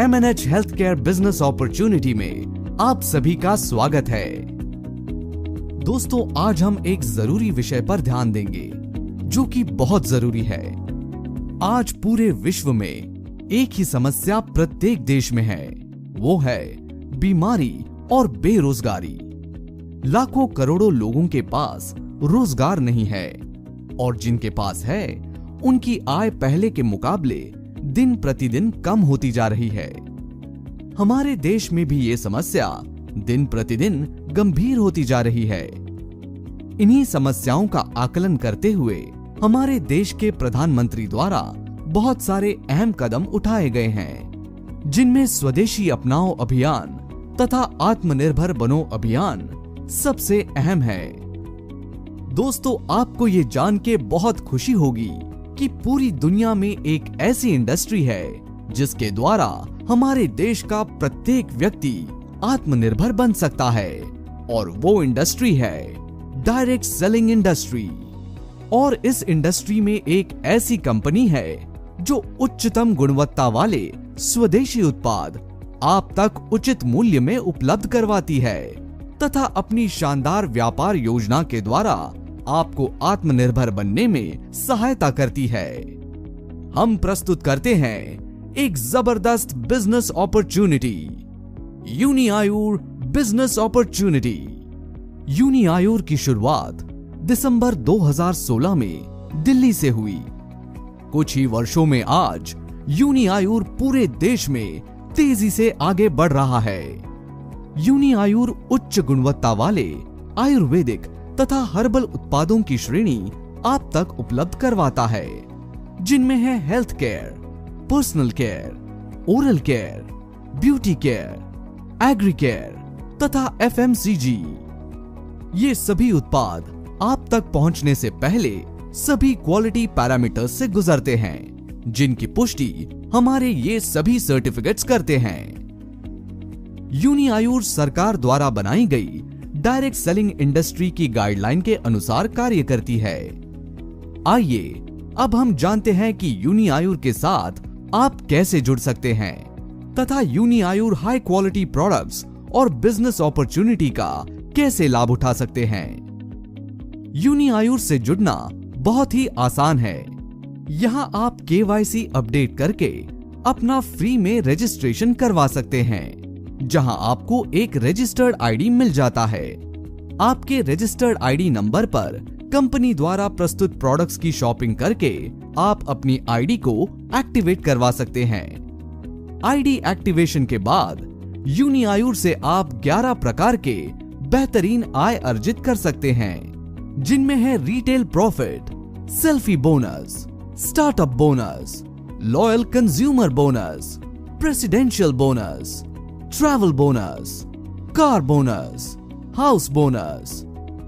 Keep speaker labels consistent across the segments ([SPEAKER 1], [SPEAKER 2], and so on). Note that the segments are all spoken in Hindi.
[SPEAKER 1] MNH हेल्थकेयर बिजनेस अपॉर्चुनिटी में आप सभी का स्वागत है। दोस्तों, आज हम एक जरूरी विषय पर ध्यान देंगे जो कि बहुत जरूरी है। आज पूरे विश्व में एक ही समस्या प्रत्येक देश में है, वो है बीमारी और बेरोजगारी। लाखों करोड़ों लोगों के पास रोजगार नहीं है और जिनके पास है उनकी आय पहले के मुकाबले दिन प्रतिदिन कम होती जा रही है। हमारे देश में भी ये समस्या दिन प्रतिदिन गंभीर होती जा रही है। इन्हीं समस्याओं का आकलन करते हुए हमारे देश के प्रधानमंत्री द्वारा बहुत सारे अहम कदम उठाए गए हैं, जिनमें स्वदेशी अपनाओ अभियान तथा आत्मनिर्भर बनो अभियान सबसे अहम है। दोस्तों, आपको ये जान के बहुत खुशी होगी कि पूरी दुनिया में एक ऐसी इंडस्ट्री है जिसके द्वारा हमारे देश का प्रत्येक व्यक्ति आत्मनिर्भर बन सकता है, और वो इंडस्ट्री है डायरेक्ट सेलिंग इंडस्ट्री। और इस इंडस्ट्री में एक ऐसी कंपनी है जो उच्चतम गुणवत्ता वाले स्वदेशी उत्पाद आप तक उचित मूल्य में उपलब्ध करवाती है तथा अपनी शानदार व्यापार योजना के द्वारा आपको आत्मनिर्भर बनने में सहायता करती है। हम प्रस्तुत करते हैं एक जबरदस्त बिजनेस अपॉर्चुनिटी, यूनिआयुर बिजनेस अपॉर्चुनिटी। यूनिआयुर की शुरुआत दिसंबर 2016 में दिल्ली से हुई। कुछ ही वर्षों में आज यूनिआयुर पूरे देश में तेजी से आगे बढ़ रहा है। यूनिआयुर उच्च गुणवत्ता वाले आयुर्वेदिक तथा हर्बल उत्पादों की श्रेणी आप तक उपलब्ध करवाता है, जिनमें है health care, personal care, oral care, beauty care, agri care तथा FMCG। ये सभी उत्पाद आप तक पहुंचने से पहले सभी क्वालिटी पैरामीटर्स से गुजरते हैं, जिनकी पुष्टि हमारे ये सभी सर्टिफिकेट्स करते हैं। यूनिआयुर सरकार द्वारा बनाई गई डायरेक्ट सेलिंग इंडस्ट्री की गाइडलाइन के अनुसार कार्य करती है। आइए अब हम जानते हैं कि यूनिआयुर के साथ आप कैसे जुड़ सकते हैं तथा यूनिआयुर हाई क्वालिटी प्रोडक्ट्स और बिजनेस अपॉर्चुनिटी का कैसे लाभ उठा सकते हैं। यूनिआयुर से जुड़ना बहुत ही आसान है। यहाँ आप KYC अपडेट करके अपना फ्री में रजिस्ट्रेशन करवा सकते हैं, जहां आपको एक रजिस्टर्ड आईडी मिल जाता है। आपके रजिस्टर्ड आईडी नंबर पर कंपनी द्वारा प्रस्तुत प्रोडक्ट्स की शॉपिंग करके आप अपनी आईडी को एक्टिवेट करवा सकते हैं। आईडी एक्टिवेशन के बाद यूनिआयुर से आप 11 प्रकार के बेहतरीन आय अर्जित कर सकते हैं, जिनमें है retail profit, selfie bonus, startup bonus, loyal consumer bonus, presidential bonus, travel bonus, car bonus, house bonus,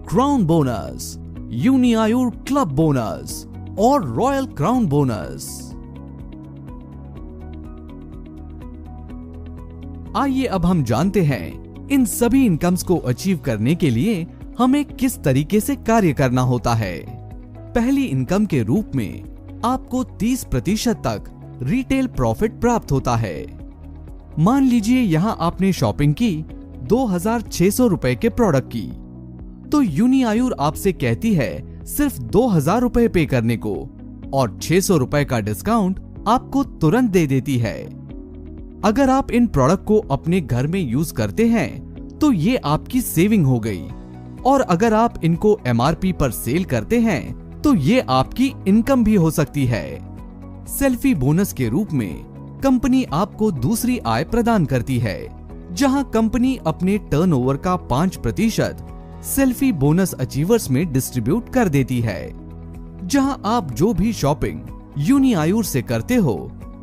[SPEAKER 1] crown bonus, Uniayur club bonus और रॉयल क्राउन बोनस। आइए अब हम जानते हैं इन सभी इनकम्स को अचीव करने के लिए हमें किस तरीके से कार्य करना होता है। पहली इनकम के रूप में आपको 30% तक रिटेल प्रॉफिट प्राप्त होता है। मान लीजिए यहाँ आपने शॉपिंग की 2600 रुपए के प्रोडक्ट की, तो यूनिआयुर आपसे कहती है सिर्फ 2000 रुपए पे करने को और 600 रुपए का डिस्काउंट आपको तुरंत दे देती है। अगर आप इन प्रोडक्ट को अपने घर में यूज करते हैं तो ये आपकी सेविंग हो गई, और अगर आप इनको MRP पर सेल करते हैं तो ये आपकी इनकम भी हो सकती है। सेल्फी बोनस के रूप में कंपनी आपको दूसरी आय प्रदान करती है, जहां कंपनी अपने टर्नओवर का 5% सेल्फी बोनस अचीवर्स में डिस्ट्रीब्यूट कर देती है। जहां आप जो भी शॉपिंग यूनिआयुर से करते हो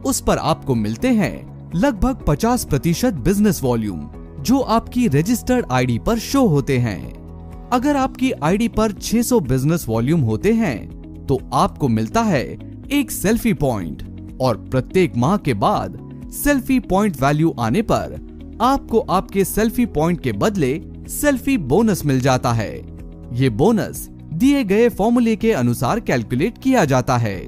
[SPEAKER 1] उस पर आपको मिलते हैं लगभग 50% बिजनेस वॉल्यूम, जो आपकी रजिस्टर्ड आईडी पर शो होते हैं। अगर आपकी आईडी पर 600 बिजनेस वॉल्यूम होते हैं तो आपको मिलता है एक सेल्फी पॉइंट, और प्रत्येक माह के बाद सेल्फी पॉइंट वैल्यू आने पर आपको आपके सेल्फी पॉइंट के बदले सेल्फी बोनस मिल जाता है। ये बोनस दिए गए फॉर्मूले के अनुसार कैलकुलेट किया जाता है।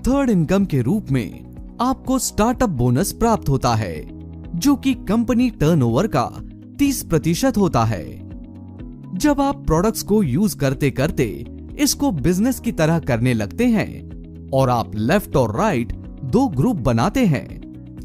[SPEAKER 1] थर्ड इनकम के रूप में आपको स्टार्टअप बोनस प्राप्त होता है, जो कि कंपनी टर्नओवर का 30% होता है। जब आप प्रोडक्ट्स को यूज करते करते इसको बिजनेस की तरह करने लगते हैं और आप लेफ्ट और राइट 2 ग्रुप बनाते हैं,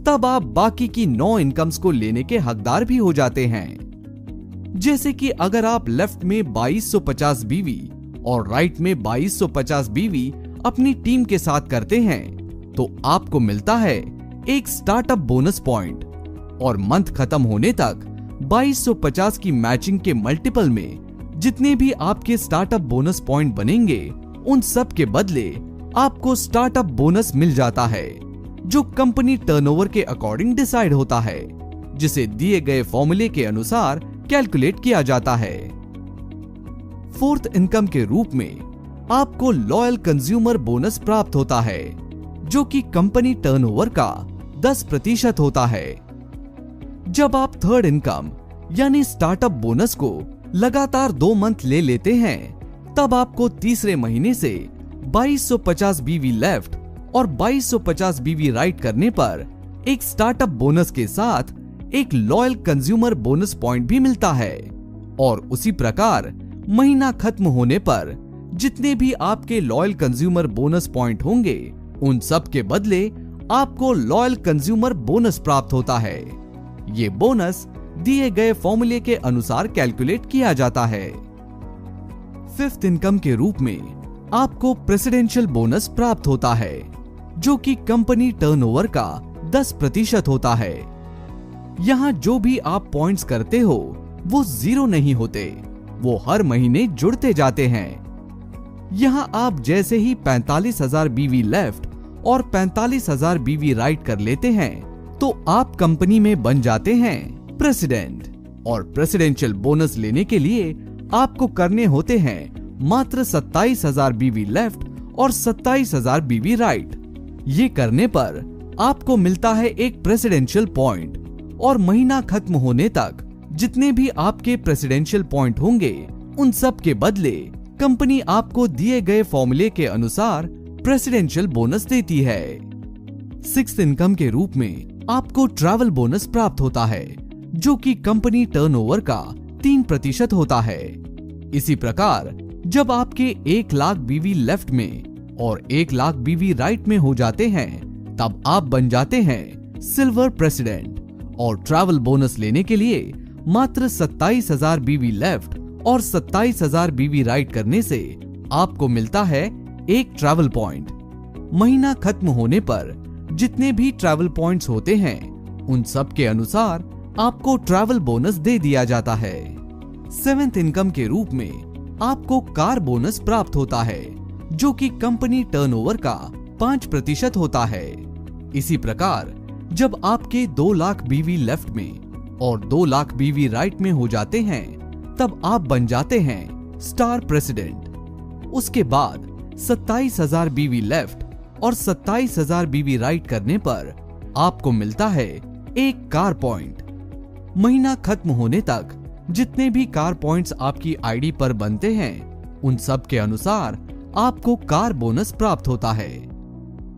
[SPEAKER 1] तब आप बाकी की 9 इनकम्स को लेने के हकदार भी हो जाते हैं। जैसे कि अगर आप लेफ्ट में 2250 बीवी और राइट में 2250 बीवी अपनी टीम के साथ करते हैं, तो आपको मिलता है एक स्टार्टअप बोनस पॉइंट और मंथ खत्म होने तक 2250 की मैचिंग के मल्टीपल में जितने भी आपके स्टार्टअप बोनस पॉइंट बनेंगे, उन सब के बदले आपको स्टार्टअप बोनस मिल जाता है, जो कंपनी टर्नओवर के अकॉर्डिंग डिसाइड होता है, जिसे दिए गए फॉर्मूले के अनुसार कैलकुलेट किया जाता है। फोर्थ इनकम के रूप में आपको लॉयल कंज्यूमर बोनस प्राप्त होता है, जो कि कंपनी टर्नओवर का 10% होता है। जब आप थर्ड इनकम यानी स्टार्टअप बोनस को लगातार 2 मंथ ले लेते हैं, तब आपको तीसरे महीने से 2250 बीवी लेफ्ट और 2250 बीवी राइट करने पर एक स्टार्टअप बोनस के साथ एक लॉयल कंज्यूमर बोनस पॉइंट भी मिलता है। और उसी प्रकार महीना खत्म होने पर जितने भी आपके लॉयल कंज्यूमर बोनस पॉइंट होंगे, उन सब के बदले आपको लॉयल कंज्यूमर बोनस प्राप्त होता है। ये बोनस दिए गए फॉर्मूले के अनुसार कैलकुलेट किया जाता है। फिफ्थ इनकम के रूप में आपको प्रेसिडेंशियल बोनस प्राप्त होता है, जो कि कंपनी टर्नओवर का 10% होता है। यहाँ जो भी आप पॉइंट्स करते हो वो 0 नहीं होते, वो हर महीने जुड़ते जाते हैं। यहाँ आप जैसे ही 45,000 बीवी लेफ्ट और 45,000 बीवी राइट कर लेते हैं, तो आप कंपनी में बन जाते हैं प्रेसिडेंट। और प्रेसिडेंशियल बोनस लेने के लिए आपको करने होते हैं मात्र 27,000 बीवी लेफ्ट और 27,000 बीवी राइट। ये करने पर आपको मिलता है एक प्रेसिडेंशियल पॉइंट, और महीना खत्म होने तक जितने भी आपके प्रेसिडेंशियल पॉइंट होंगे, उन सब के बदले कंपनी आपको दिए गए फॉर्मूले के अनुसार प्रेसिडेंशियल बोनस देती है। सिक्स्थ इनकम के रूप में आपको ट्रैवल बोनस प्राप्त होता है, जो कि कंपनी टर्नओवर का 3% होता है। इसी प्रकार जब आपके 1 लाख बीवी लेफ्ट में और 1 लाख बीवी राइट में हो जाते हैं, तब आप बन जाते हैं सिल्वर प्रेसिडेंट। और ट्रैवल बोनस लेने के लिए मात्र 27,000 बीवी लेफ्ट और 27,000 बीवी राइट करने से आपको मिलता है एक ट्रैवल पॉइंट। महीना खत्म होने पर जितने भी ट्रैवल पॉइंट्स होते हैं, उन सब के अनुसार आपको ट्रैवल बोनस दे दिया जाता है। सेवेंथ इनकम के रूप में आपको कार बोनस प्राप्त होता है, जो कि कंपनी टर्नओवर का 5% होता है। इसी प्रकार जब आपके 2 लाख बीवी लेफ्ट में और 2 लाख बीवी राइट में हो जाते हैं, तब आप बन जाते हैं स्टार प्रेसिडेंट। उसके बाद 27,000 बीवी लेफ्ट और 27,000 बीवी राइट करने पर आपको मिलता है एक कार पॉइंट। महीना खत्म होने तक जितने भी कार पॉइंट्स आपकी आईडी पर बनते हैं, उन सब के अनुसार आपको कार बोनस प्राप्त होता है।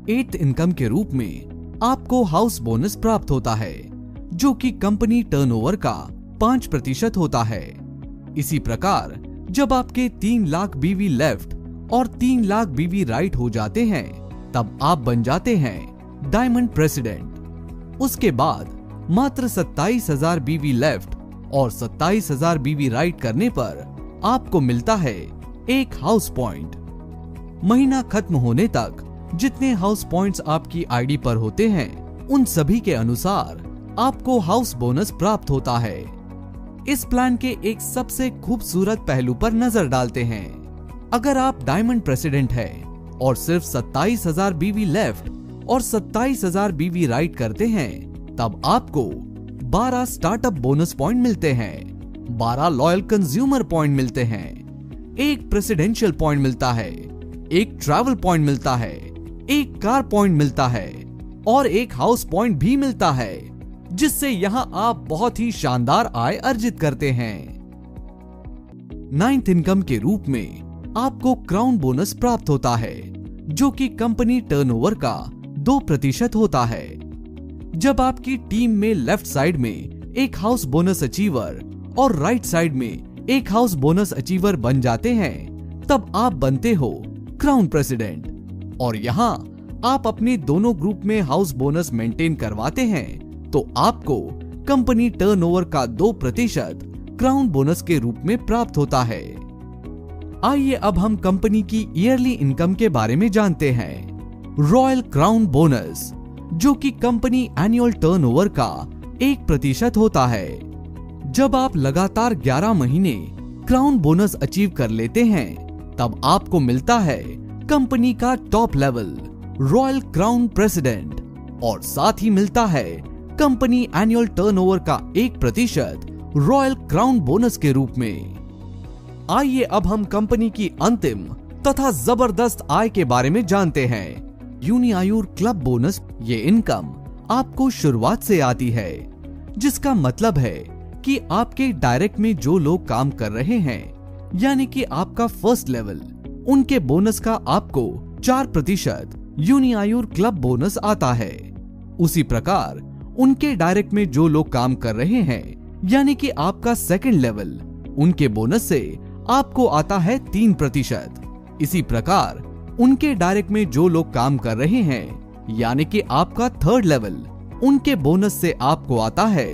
[SPEAKER 1] एट्थ इनकम के रूप में आपको हाउस बोनस प्राप्त होता है, जो कि कंपनी टर्नओवर का 5% होता है। इसी प्रकार जब आपके 3 लाख बीवी लेफ्ट और 3 लाख बीवी राइट हो जाते हैं, तब आप बन जाते हैं डायमंड प्रेसिडेंट। उसके बाद मात्र 27,000 बीवी लेफ्ट और 27,000 बीवी राइट करने पर आपको मिलता है एक हाउस पॉइंट। महीना खत्म होने तक जितने हाउस पॉइंट्स आपकी आईडी पर होते हैं, उन सभी के अनुसार आपको हाउस बोनस प्राप्त होता है। इस प्लान के एक सबसे खूबसूरत पहलू पर नजर डालते हैं। अगर आप डायमंड प्रेसिडेंट है और सिर्फ 27,000 बीवी लेफ्ट और 27,000 बीवी राइट करते हैं, तब आपको 12 स्टार्टअप बोनस पॉइंट मिलते हैं, 12 लॉयल कंज्यूमर पॉइंट मिलते हैं, एक प्रेसिडेंशियल पॉइंट मिलता है, एक ट्रैवल पॉइंट मिलता है, एक कार पॉइंट मिलता है और एक हाउस पॉइंट भी मिलता है, जिससे यहां आप बहुत ही शानदार आय अर्जित करते हैं। नाइन्थ इनकम के रूप में आपको क्राउन बोनस प्राप्त होता है, जो कि कंपनी टर्नओवर का 2% होता है। जब आपकी टीम में लेफ्ट साइड में एक हाउस बोनस अचीवर और राइट साइड में एक हाउस बोनस अचीवर बन जाते हैं, तब आप बनते हो क्राउन प्रेसिडेंट। और यहाँ आप अपने दोनों ग्रुप में हाउस बोनस मेंटेन करवाते हैं तो आपको कंपनी टर्नओवर का 2% क्राउन बोनस के रूप में प्राप्त होता है। आइए अब हम कंपनी की ईयरली इनकम के बारे में जानते हैं। रॉयल क्राउन बोनस, जो कि कंपनी एनुअल टर्नओवर का 1% होता है। जब आप लगातार 11 महीने क्राउन बोनस अचीव कर लेते हैं, तब आपको मिलता है कंपनी का top level royal crown president, और साथ ही मिलता है कंपनी एनुअल टर्नओवर का 1% रॉयल क्राउन बोनस के रूप में। आइए अब हम कंपनी की अंतिम तथा जबरदस्त आय के बारे में जानते हैं। यूनिआयुर क्लब बोनस, ये इनकम आपको शुरुआत से आती है, जिसका मतलब है कि आपके डायरेक्ट में जो लोग काम कर रहे हैं, यानी कि आपका फर्स्ट लेवल, उनके बोनस का आपको 4% यूनिआयुर क्लब बोनस आता है। उसी प्रकार उनके डायरेक्ट में जो लोग काम कर रहे हैं, यानी कि आपका सेकंड लेवल, उनके बोनस से आपको आता है 3%। इसी प्रकार उनके डायरेक्ट में जो लोग काम कर रहे हैं, यानी कि आपका थर्ड लेवल, उनके बोनस से आपको आता है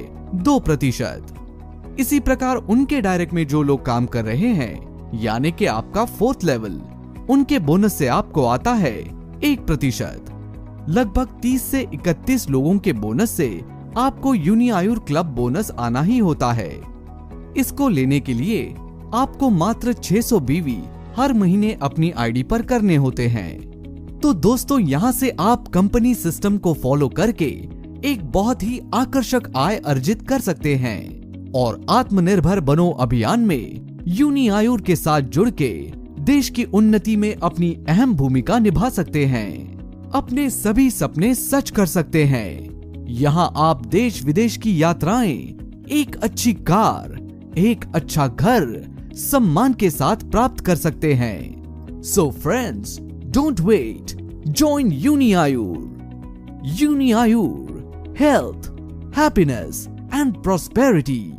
[SPEAKER 1] 2%। इसी प्रकार उनके डायरेक्ट में जो लोग काम कर रहे हैं, यानी कि आपका फोर्थ लेवल, उनके बोनस से आपको आता है 1%। लगभग 30 से 31 लोगों के बोनस से आपको यूनिआयुर क्लब बोनस आना ही होता है। इसको लेने के लिए आपको मात्र 600 बीवी हर महीने अपनी आईडी पर करने होते हैं। तो दोस्तों, यहाँ से आप कंपनी सिस्टम को फॉलो करके एक बहुत ही आकर्षक आय अर्जित कर सकते हैं और आत्मनिर्भर बनो अभियान में यूनिआयुर के साथ जुड़ के देश की उन्नति में अपनी अहम भूमिका निभा सकते हैं। अपने सभी सपने सच कर सकते हैं। यहाँ आप देश विदेश की यात्राएं, एक अच्छी कार, एक अच्छा घर सम्मान के साथ प्राप्त कर सकते हैं। So friends, don't wait, join Uniayur. Uniayur, health, happiness and prosperity.